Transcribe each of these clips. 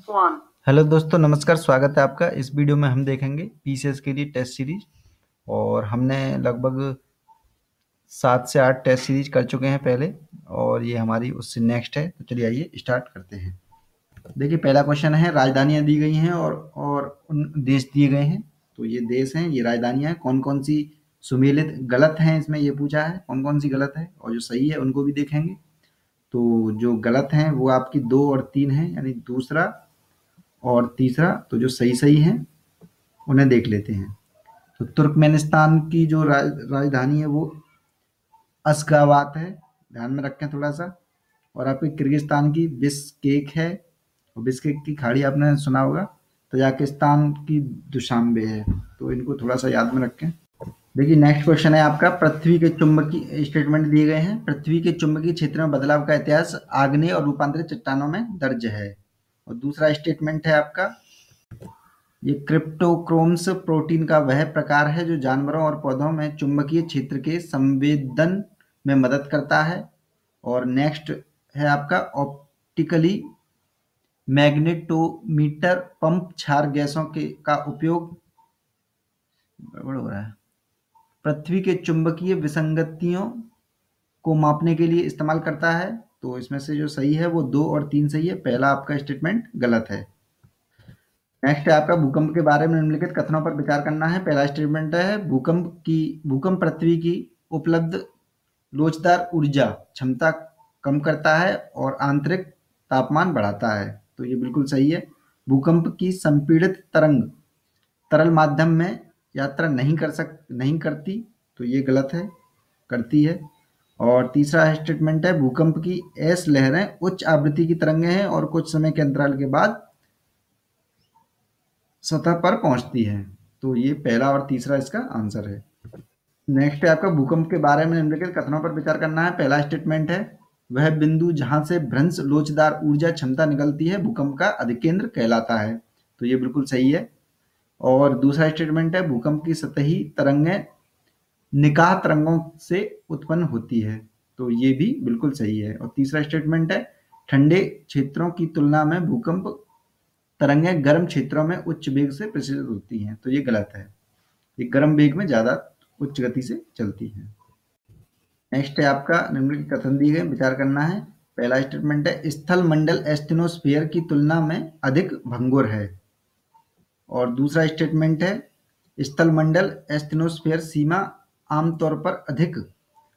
1। Hello दोस्तों, नमस्कार। स्वागत है आपका। इस वीडियो में हम देखेंगे पीसीएस के लिए टेस्ट सीरीज। और हमने लगभग 7 से 8 टेस्ट सीरीज कर चुके हैं पहले, और ये हमारी उससे नेक्स्ट है। तो चलिए आइए स्टार्ट करते हैं। देखिए, पहला क्वेश्चन है, राजधानियां दी गई हैं और उन देश दिए गए हैं। तो ये देश हैं, ये राजधानियां हैं। कौन कौन सी सुमेलित गलत हैं इसमें ये पूछा है, कौन कौन सी गलत है, और जो सही है उनको भी देखेंगे। तो जो गलत हैं वो आपकी 2 और 3 हैं, यानी दूसरा और तीसरा। तो जो सही सही हैं उन्हें देख लेते हैं। तो तुर्कमेनिस्तान की जो राजधानी है वो अशगाबाद है, ध्यान में रखें थोड़ा सा। और आपके किर्गिस्तान की बिश्केक है, और बिश्केक की खाड़ी आपने सुना होगा। तजाकिस्तान की दुशांबे है। तो इनको थोड़ा सा याद में रखें। देखिए, नेक्स्ट क्वेश्चन है आपका, पृथ्वी के चुंबकीय स्टेटमेंट दिए गए हैं। पृथ्वी के चुंबकीय क्षेत्र में बदलाव का इतिहास आग्नेय और रूपांतरित चट्टानों में दर्ज है। और दूसरा स्टेटमेंट है आपका, ये क्रिप्टोक्रोम्स प्रोटीन का वह प्रकार है जो जानवरों और पौधों में चुंबकीय क्षेत्र के संवेदन में मदद करता है। और नेक्स्ट है आपका, ऑप्टिकली मैग्नेटोमीटर पंप क्षार गैसों का उपयोग, गड़बड़ हो रहा है, पृथ्वी के चुंबकीय विसंगतियों को मापने के लिए इस्तेमाल करता है। तो इसमें से जो सही है वो 2 और 3 सही है, पहला आपका स्टेटमेंट गलत है। नेक्स्ट है आपका, भूकंप के बारे में निम्नलिखित कथनों पर विचार करना है। पहला स्टेटमेंट है, भूकंप पृथ्वी की उपलब्ध लोचदार ऊर्जा क्षमता कम करता है और आंतरिक तापमान बढ़ाता है। तो ये बिल्कुल सही है। भूकंप की संपीड़ित तरंग तरल माध्यम में यात्रा नहीं करती। तो ये गलत है, करती है। और तीसरा स्टेटमेंट है, भूकंप की एस लहरें उच्च आवृत्ति की तरंगें हैं और कुछ समय के अंतराल के बाद सतह पर पहुंचती है। तो ये पहला और तीसरा इसका आंसर है। नेक्स्ट है आपका, भूकंप के बारे में निम्नलिखित कथनों पर विचार करना है। पहला स्टेटमेंट है, वह बिंदु जहां से भ्रंश लोचदार ऊर्जा क्षमता निकलती है भूकंप का अधिकेंद्र कहलाता है। तो ये बिल्कुल सही है। और दूसरा स्टेटमेंट है, भूकंप की सतही तरंगें निकाह तरंगों से उत्पन्न होती है। तो ये भी बिल्कुल सही है। और तीसरा स्टेटमेंट है, ठंडे क्षेत्रों की तुलना में भूकंप तरंगें गर्म क्षेत्रों में उच्च वेग से प्रसारित होती हैं। तो ये गलत है, ये गर्म वेग में ज़्यादा उच्च गति से चलती हैं। नेक्स्ट है आपका, निम्नलिखित कथन दिए गए, विचार करना है। पहला स्टेटमेंट है, स्थल मंडल एस्टेनोस्फीयर की तुलना में अधिक भंगुर है। और दूसरा स्टेटमेंट है, स्थल मंडल एस्टेनोस्फीयर सीमा आमतौर पर अधिक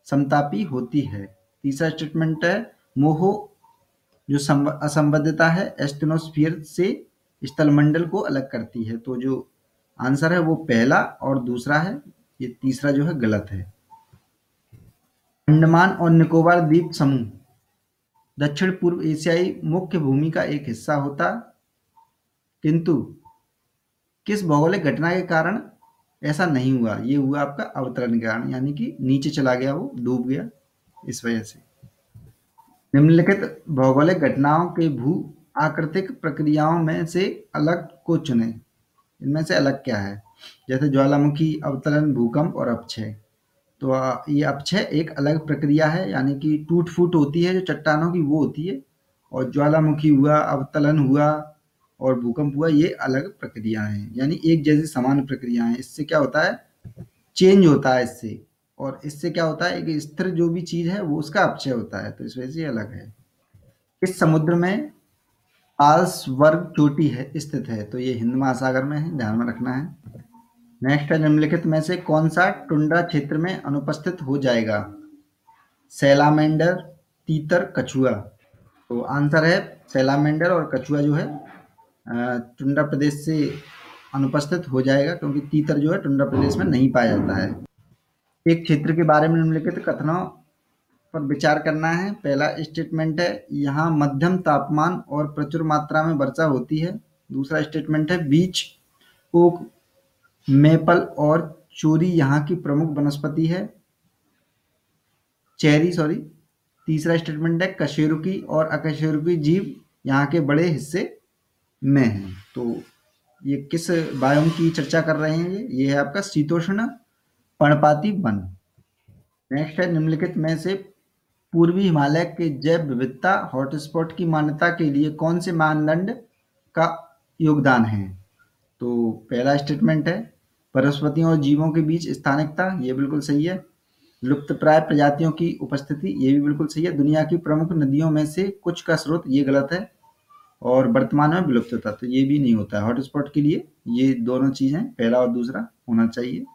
समतापी होती है। तीसरा स्टेटमेंट है, मोहो जो असंबद्धता है एस्टेनोस्फीयर से स्थलमंडल को अलग करती है। तो जो आंसर है वो पहला और दूसरा है, ये तीसरा जो है गलत है। अंडमान और निकोबार द्वीप समूह दक्षिण पूर्व एशियाई मुख्य भूमि का एक हिस्सा होता, किंतु किस भौगोलिक घटना के कारण ऐसा नहीं हुआ। ये हुआ आपका अवतरण के कारण, यानी कि नीचे चला गया, वो डूब गया, इस वजह से। निम्नलिखित भौगोलिक घटनाओं के भू आकृतिक प्रक्रियाओं में से अलग को चुनें। इनमें से अलग क्या है? जैसे ज्वालामुखी, अवतरण, भूकंप और अपक्षय। तो ये अपक्षय एक अलग प्रक्रिया है, यानी कि टूट फूट होती है जो चट्टानों की, वो होती है। और ज्वालामुखी हुआ, अवतलन हुआ और भूकंप हुआ, ये अलग प्रक्रिया हैं, यानी एक जैसी समान प्रक्रिया हैं। इससे क्या होता है, चेंज होता है इससे। और इससे क्या होता है, एक स्थिर जो भी चीज है वो उसका अपक्षय होता है। तो इस वजह से ये अलग है। इस समुद्र में आल्सवर्ग चोटी है स्थित है। तो ये हिंद महासागर में है, ध्यान में रखना है। नेक्स्ट है, निम्नलिखित में से कौन सा टुंड्रा क्षेत्र में अनुपस्थित हो जाएगा? सैलामेंडर, तीतर, कछुआ। तो आंसर है सैलामेंडर और कछुआ जो है टुंड्रा प्रदेश से अनुपस्थित हो जाएगा, क्योंकि तीतर जो है टुंड्रा प्रदेश में नहीं पाया जाता है। एक क्षेत्र के बारे में निम्नलिखित कथनों पर विचार करना है। पहला स्टेटमेंट है, यहाँ मध्यम तापमान और प्रचुर मात्रा में वर्षा होती है। दूसरा स्टेटमेंट है, बीच ओक, मेपल और चोरी यहाँ की प्रमुख वनस्पति है, चेरी सॉरी। तीसरा स्टेटमेंट है, कशेरुकी और अकशेरुकी जीव यहाँ के बड़े हिस्से में हैं। तो ये किस बायोम की चर्चा कर रहे हैं? ये है आपका शीतोष्ण पर्णपाती वन। नेक्स्ट है, निम्नलिखित में से पूर्वी हिमालय के जैव विविधता हॉटस्पॉट की मान्यता के लिए कौन से मानदंड का योगदान है। तो पहला स्टेटमेंट है वनस्पतियों और जीवों के बीच स्थानिकता, ये बिल्कुल सही है। लुप्तप्राय प्रजातियों की उपस्थिति, ये भी बिल्कुल सही है। दुनिया की प्रमुख नदियों में से कुछ का स्रोत, ये गलत है। और वर्तमान में विलुप्तता, तो ये भी नहीं होता है। हॉटस्पॉट के लिए ये दोनों चीजें, पहला और दूसरा, होना चाहिए।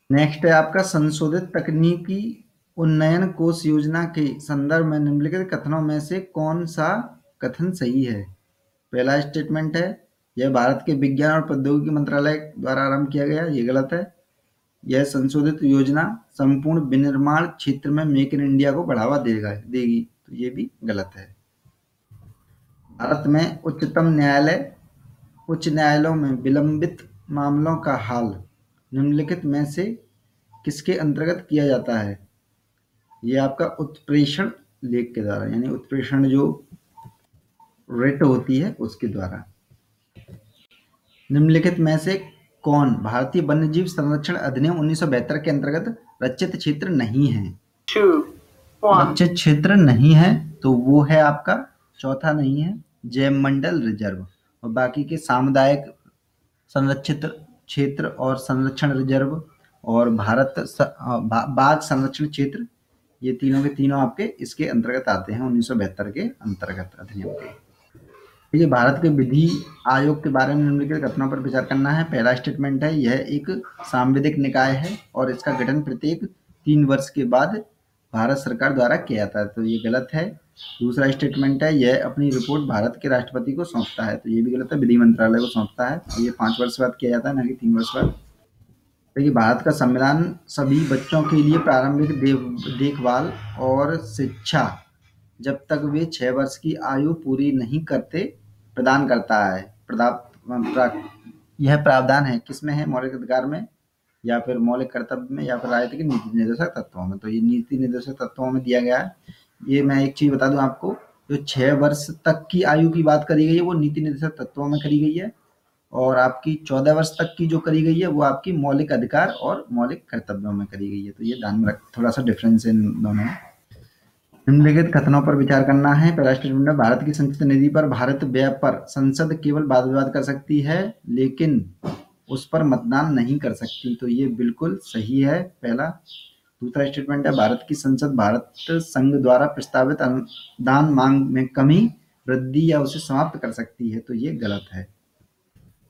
नेक्स्ट है आपका संशोधित तकनीकी उन्नयन कोष योजना के संदर्भ में निम्नलिखित कथनों में से कौन सा कथन सही है? पहला स्टेटमेंट है यह भारत के विज्ञान और प्रौद्योगिकी मंत्रालय द्वारा आरंभ किया गया, ये गलत है। यह संशोधित योजना संपूर्ण विनिर्माण क्षेत्र में मेक इन इंडिया को बढ़ावा देगी, तो ये भी गलत है। भारत में उच्च न्यायालयों में विलंबित मामलों का हल निम्नलिखित में से किसके अंतर्गत किया जाता है? ये आपका उत्प्रेषण लेख के द्वारा, यानी उत्प्रेषण जो रेट होती है उसके द्वारा। निम्नलिखित में से कौन भारतीय वन्यजीव संरक्षण अधिनियम 1972 के अंतर्गत रक्षित क्षेत्र नहीं है? रक्षित क्षेत्र नहीं है तो वो है आपका चौथा नहीं है, जैवमंडल रिजर्व। और बाकी के सामुदायिक संरक्षित क्षेत्र और संरक्षण रिजर्व और बाघ संरक्षण क्षेत्र, ये तीनों के तीनों आपके इसके अंतर्गत आते हैं 1972 के अंतर्गत अधिनियम के। देखिए, भारत के विधि आयोग के बारे में निम्नलिखित कथनों पर विचार करना है। पहला स्टेटमेंट है यह एक सांविधिक निकाय है और इसका गठन प्रत्येक 3 वर्ष के बाद भारत सरकार द्वारा किया जाता है, तो ये गलत है। दूसरा स्टेटमेंट है यह अपनी रिपोर्ट भारत के राष्ट्रपति को सौंपता है, तो ये भी गलत है, विधि मंत्रालय को सौंपता है और ये 5 वर्ष बाद किया जाता है, न कि 3 वर्ष बाद। देखिए, भारत का संविधान सभी बच्चों के लिए प्रारंभिक देखभाल और शिक्षा जब तक वे 6 वर्ष की आयु पूरी नहीं करते प्रदान करता है। यह प्रावधान है किसमें है? मौलिक अधिकार में, या फिर मौलिक कर्तव्य में, या फिर राजनीतिक नीति निर्देशक तत्वों में। तो ये नीति निर्देशक तत्वों में दिया गया है। ये मैं एक चीज बता दूं आपको, जो 6 वर्ष तक की आयु की बात करी गई है वो नीति निर्देशक तत्वों में करी गई है, और आपकी 14 वर्ष तक की जो करी गई है वो आपकी मौलिक अधिकार और मौलिक कर्तव्यों में करी गई है। तो ये ध्यान में रख, थोड़ा सा डिफरेंस है इन दोनों में। निम्नलिखित कथनों पर विचार करना है। पहला स्टेटमेंट है भारत की संचित निधि पर भारत व्यय पर संसद केवल वाद विवाद कर सकती है लेकिन उस पर मतदान नहीं कर सकती, तो ये बिल्कुल सही है पहला। दूसरा स्टेटमेंट है भारत की संसद भारत संघ द्वारा प्रस्तावित अनुदान मांग में कमी, वृद्धि या उसे समाप्त कर सकती है, तो ये गलत है।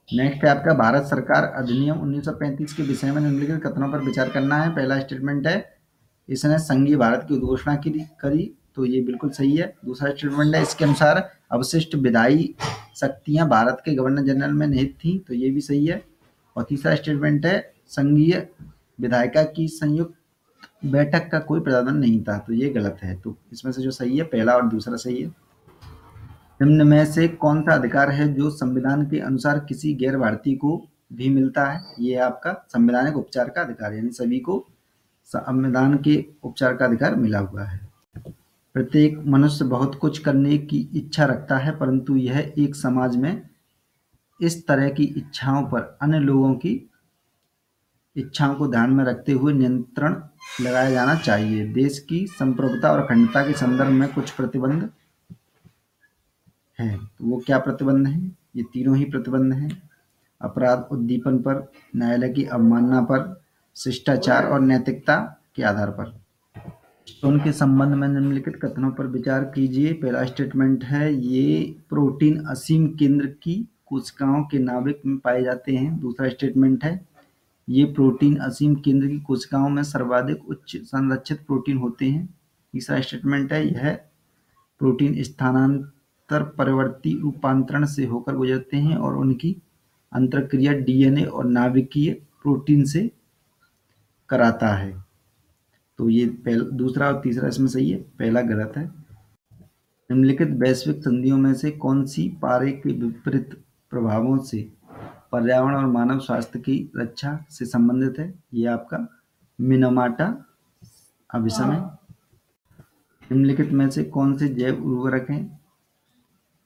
नेक्स्ट है आपका भारत सरकार अधिनियम 1935 के विषय में निम्नलिखित कथनों पर विचार करना है। पहला स्टेटमेंट है इसने संघीय भारत की उद्घोषणा करी, तो ये बिल्कुल सही है। दूसरा स्टेटमेंट है इसके अनुसार अवशिष्ट विधायी शक्तियां भारत के गवर्नर जनरल में निहित थी, तो ये भी सही है। और तीसरा स्टेटमेंट है संघीय विधायिका की संयुक्त बैठक का कोई प्रावधान नहीं था, तो ये गलत है। तो इसमें से जो सही है पहला और दूसरा सही है। निम्न में से कौन सा अधिकार है जो संविधान के अनुसार किसी गैर भारतीय को भी मिलता है? ये आपका संवैधानिक उपचार का अधिकार, यानी सभी को संविधान के उपचार का अधिकार मिला हुआ है। प्रत्येक मनुष्य बहुत कुछ करने की इच्छा रखता है परंतु यह एक समाज में इस तरह की इच्छाओं पर अन्य लोगों की इच्छाओं को ध्यान में रखते हुए नियंत्रण लगाया जाना चाहिए। देश की संप्रभुता और अखंडता के संदर्भ में कुछ प्रतिबंध है, तो वो क्या प्रतिबंध है? ये तीनों ही प्रतिबंध हैं। अपराध उद्दीपन पर, न्यायालय की अवमानना पर, शिष्टाचार और नैतिकता के आधार पर। तो उनके संबंध में निम्नलिखित कथनों पर विचार कीजिए। पहला स्टेटमेंट है ये प्रोटीन असीम केंद्र की कोशिकाओं के नाभिक में पाए जाते हैं। दूसरा स्टेटमेंट है ये प्रोटीन असीम केंद्र की कोशिकाओं में सर्वाधिक उच्च संरक्षित प्रोटीन होते हैं। तीसरा स्टेटमेंट है यह प्रोटीन स्थानांतर परवर्ती रूपांतरण से होकर गुजरते हैं और उनकी अंतरक्रिया डीएनए और नाभिकीय प्रोटीन से कराता है, तो ये दूसरा और तीसरा इसमें सही है, पहला गलत है। निम्नलिखित वैश्विक संधियों में से कौन सी पारे के विपरीत प्रभावों से पर्यावरण और मानव स्वास्थ्य की रक्षा से संबंधित है? ये आपका मिनमाटा अभिसम है। निम्नलिखित में से कौन से जैव उर्वरक हैं?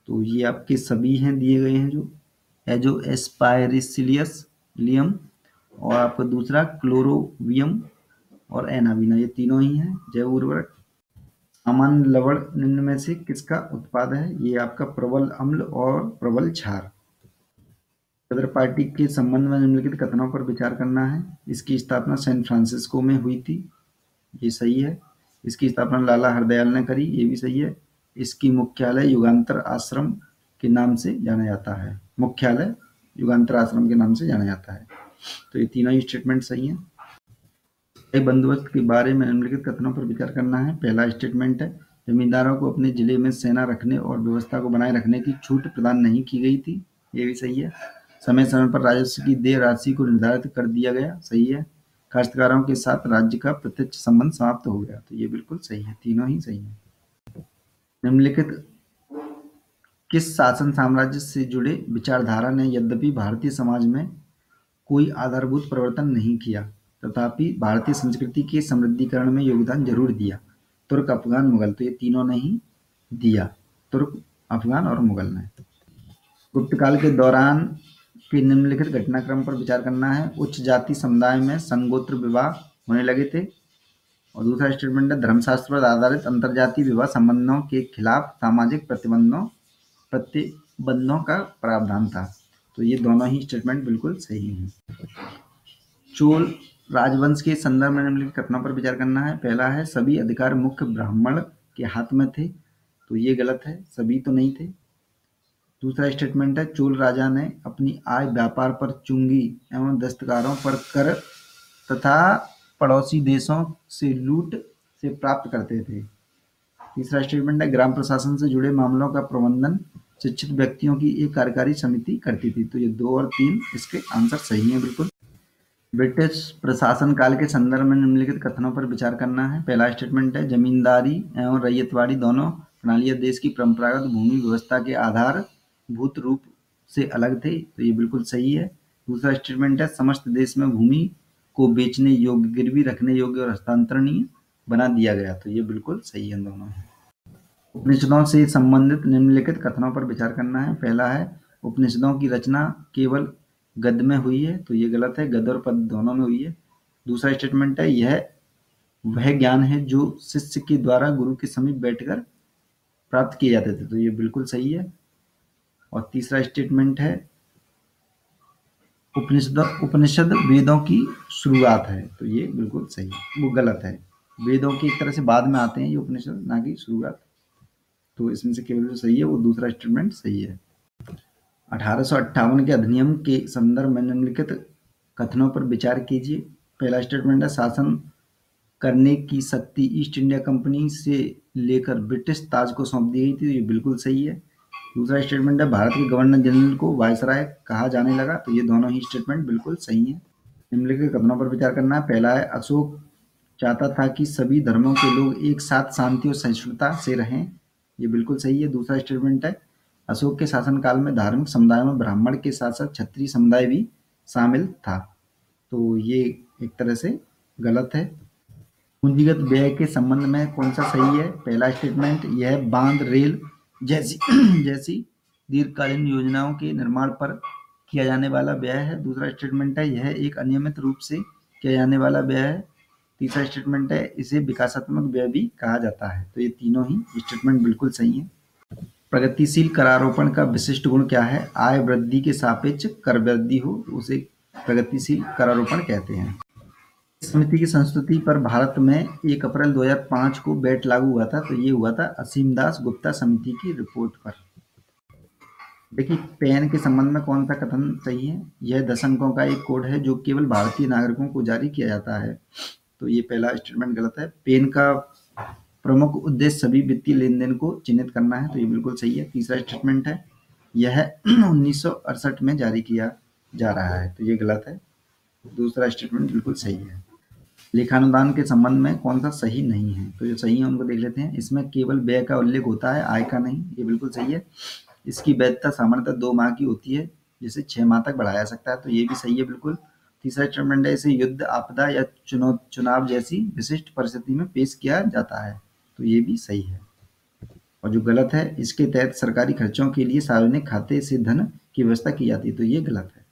तो ये आपके सभी हैं दिए गए हैं, जो एजोस्पाइरिसिलियस लियम और आपका दूसरा क्लोरोवियम और एनाविना, ये तीनों ही हैं जैव उर्वरक। सामान्य लवण निम्न में से किसका उत्पाद है? ये आपका प्रबल अम्ल और प्रबल क्षार। गदर पार्टी के संबंध में निम्नलिखित कथनों पर विचार करना है। इसकी स्थापना सैन फ्रांसिस्को में हुई थी, ये सही है। इसकी स्थापना लाला हरदयाल ने करी, ये भी सही है। इसकी मुख्यालय युगांतर आश्रम के नाम से जाना जाता है। मुख्यालय युगांतर आश्रम के नाम से जाना जाता है। तो ये तीनों ही स्टेटमेंट सही हैं। बंदोबस्त के बारे में निम्नलिखित कथनों पर विचार करना है। पहला स्टेटमेंट है, जमींदारों को अपने जिले में सेना रखने और व्यवस्था को बनाए रखने की छूट प्रदान नहीं की गई थी, ये भी सही है। समय समय पर राजस्व की देय राशि को निर्धारित कर दिया गया, सही है। काश्तकारों के साथ राज्य का प्रत्यक्ष संबंध समाप्त हो गया, तो ये बिल्कुल सही है, तीनों ही सही है। निम्नलिखित किस शासन साम्राज्य से जुड़े विचारधारा ने यद्यपि भारतीय समाज में कोई आधारभूत परिवर्तन नहीं किया, तथापि भारतीय संस्कृति के समृद्धिकरण में योगदान जरूर दिया? तुर्क, अफगान, मुगल। तो ये तीनों ने ही दिया, तुर्क, अफगान और मुगल ने। गुप्त काल के दौरान के निम्नलिखित घटनाक्रम पर विचार करना है। उच्च जाति समुदाय में संगोत्र विवाह होने लगे थे। और दूसरा स्टेटमेंट है, धर्मशास्त्र पर आधारित अंतरजातीय विवाह संबंधों के खिलाफ सामाजिक प्रतिबंधों का प्रावधान था। तो ये दोनों ही स्टेटमेंट बिल्कुल सही हैं। चोल राजवंश के संदर्भ में निम्नलिखित कथनों पर विचार करना है। पहला है, सभी अधिकार मुख्य ब्राह्मण के हाथ में थे, तो ये गलत है, सभी तो नहीं थे। दूसरा स्टेटमेंट है, चोल राजा ने अपनी आय व्यापार पर चुंगी एवं दस्तकारों पर कर तथा पड़ोसी देशों से लूट से प्राप्त करते थे। तीसरा स्टेटमेंट है, ग्राम प्रशासन से जुड़े मामलों का प्रबंधन शिक्षित व्यक्तियों की एक कार्यकारी समिति करती थी। तो ये 2 और 3 इसके आंसर सही हैं बिल्कुल। ब्रिटिश प्रशासन काल के संदर्भ में निम्नलिखित कथनों पर विचार करना है। पहला स्टेटमेंट है, जमींदारी एवं रैयतवाड़ी दोनों प्रणालियां देश की परंपरागत भूमि व्यवस्था के आधारभूत रूप से अलग थे, तो ये बिल्कुल सही है। दूसरा स्टेटमेंट है, समस्त देश में भूमि को बेचने योग्य, गिरवी रखने योग्य और हस्तांतरणीय बना दिया गया, तो ये बिल्कुल सही है दोनों। उपनिषदों से संबंधित निम्नलिखित कथनों पर विचार करना है। पहला है, उपनिषदों की रचना केवल गद्य में हुई है, तो ये गलत है, गद्य और पद्य दोनों में हुई है। दूसरा स्टेटमेंट है, यह वह ज्ञान है जो शिष्य के द्वारा गुरु के समीप बैठकर प्राप्त किए जाते थे, तो ये बिल्कुल सही है। और तीसरा स्टेटमेंट है, उपनिषद वेदों की शुरुआत है, तो ये बिल्कुल सही है, वो गलत है। वेदों की एक तरह से बाद में आते हैं ये उपनिषद, ना कि शुरुआत। तो इसमें से केवल जो सही है वो दूसरा स्टेटमेंट सही है। 1858 के अधिनियम के संदर्भ में निम्नलिखित कथनों पर विचार कीजिए। पहला स्टेटमेंट है, शासन करने की शक्ति ईस्ट इंडिया कंपनी से लेकर ब्रिटिश ताज को सौंप दी गई थी, ये बिल्कुल सही है। दूसरा स्टेटमेंट है, भारत के गवर्नर जनरल को वायसराय कहा जाने लगा, तो ये दोनों ही स्टेटमेंट बिल्कुल सही है। निम्नलिखित कथनों पर विचार करना है। पहला है, अशोक चाहता था कि सभी धर्मों के लोग एक साथ शांति और सहिष्णुता से रहें, ये बिल्कुल सही है। दूसरा स्टेटमेंट है, अशोक के शासनकाल में धार्मिक समुदायों में ब्राह्मण के साथ साथ क्षत्रिय समुदाय भी शामिल था, तो ये एक तरह से गलत है। पूंजीगत व्यय के संबंध में कौन सा सही है? पहला स्टेटमेंट, यह बांध, रेल जैसी जैसी दीर्घकालीन योजनाओं के निर्माण पर किया जाने वाला व्यय है। दूसरा स्टेटमेंट है, यह एक अनियमित रूप से किया जाने वाला व्यय है। तीसरा स्टेटमेंट है, इसे विकासात्मक व्यय भी कहा जाता है, तो ये तीनों ही स्टेटमेंट बिल्कुल सही हैं। प्रगतिशील करारोपण का विशिष्ट गुण क्या है? आय वृद्धि के सापेक्ष कर वृद्धि हो, उसे प्रगतिशील करारोपण कहते हैं। समिति की संस्तुति पर भारत में 1 अप्रैल 2005 को वैट लागू हुआ था, तो ये हुआ था असीम दास गुप्ता समिति की रिपोर्ट पर। देखिए, पैन के संबंध में कौन सा कथन सही है? यह 10 अंकों का एक कोड है जो केवल भारतीय नागरिकों को जारी किया जाता है, तो ये पहला स्टेटमेंट गलत है। पेन का प्रमुख उद्देश्य सभी वित्तीय लेन-देन को चिह्नित करना है, तो ये बिल्कुल सही है। तीसरा स्टेटमेंट है, यह 1968 में जारी किया जा रहा है, तो ये गलत है। दूसरा स्टेटमेंट बिल्कुल सही है। लेखानुदान के संबंध में कौन सा सही नहीं है? तो जो सही है उनको देख लेते हैं। इसमें केवल व्यय का उल्लेख होता है, आय का नहीं, ये बिल्कुल सही है। इसकी वैधता सामान्यतः 2 माह की होती है, जिसे 6 माह तक बढ़ाया जा सकता है, तो ये भी सही है बिल्कुल। तीसरा स्टेटमेंट है, इसे युद्ध, आपदा या चुनाव जैसी विशिष्ट परिस्थिति में पेश किया जाता है, तो ये भी सही है। और जो गलत है, इसके तहत सरकारी खर्चों के लिए सार्वजनिक खाते से धन की व्यवस्था की जाती है, तो ये गलत है।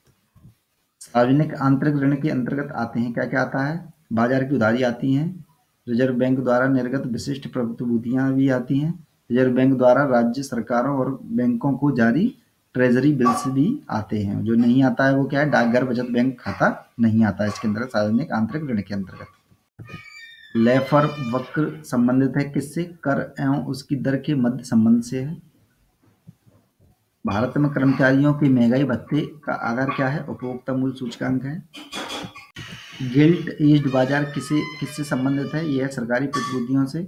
सार्वजनिक आंतरिक ऋण के अंतर्गत आते हैं, क्या क्या आता है? बाजार की उधारी आती हैं, रिजर्व बैंक द्वारा निर्गत विशिष्ट प्रतिभूतियां भी आती हैं। रिजर्व बैंक द्वारा राज्य सरकारों और बैंकों को जारी ट्रेजरी बिल्स भी आते हैं। जो नहीं आता है वो क्या है, डाकघर बचत बैंक खाता नहीं आता है इसके अंतर्गत, सार्वजनिक आंतरिक ऋण के अंतर्गत। लेफर वक्र संबंधित है किससे? कर एवं उसकी दर के मध्य संबंध से है। भारत में कर्मचारियों के महंगाई भत्ते का आधार क्या है? उपभोक्ता मूल्य सूचकांक है। गिल्ट एज्ड बाजार किससे संबंधित है? यह सरकारी प्रतिभूतियों से।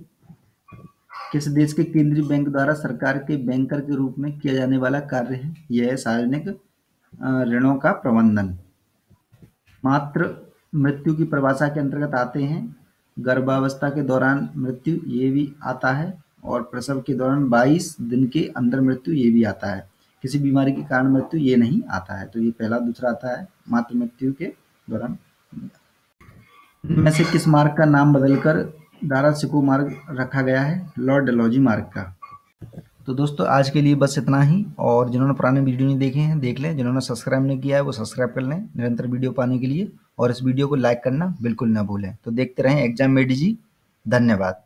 किस देश के केंद्रीय बैंक द्वारा सरकार के बैंकर के रूप में किया जाने वाला कार्य है? यह है सार्वजनिक ऋणों का प्रबंधन। मातृ मृत्यु की परिभाषा के अंतर्गत आते हैं गर्भावस्था के दौरान मृत्यु, ये भी आता है, और प्रसव के दौरान 22 दिन के अंदर मृत्यु, ये भी आता है। किसी बीमारी के कारण मृत्यु ये नहीं आता है। तो ये पहला। दूसरा आता है मातृ मृत्यु के दौरान। इनमें से किस मार्ग का नाम बदलकर दारा सिकों मार्ग रखा गया है? लॉर्ड डलहौजी मार्ग का। तो दोस्तों आज के लिए बस इतना ही, और जिन्होंने पुराने वीडियो नहीं देखे हैं देख लें, जिन्होंने सब्सक्राइब नहीं किया है वो सब्सक्राइब कर लें निरंतर वीडियो पाने के लिए, और इस वीडियो को लाइक करना बिल्कुल ना भूलें। तो देखते रहें एग्जाम में जी। धन्यवाद।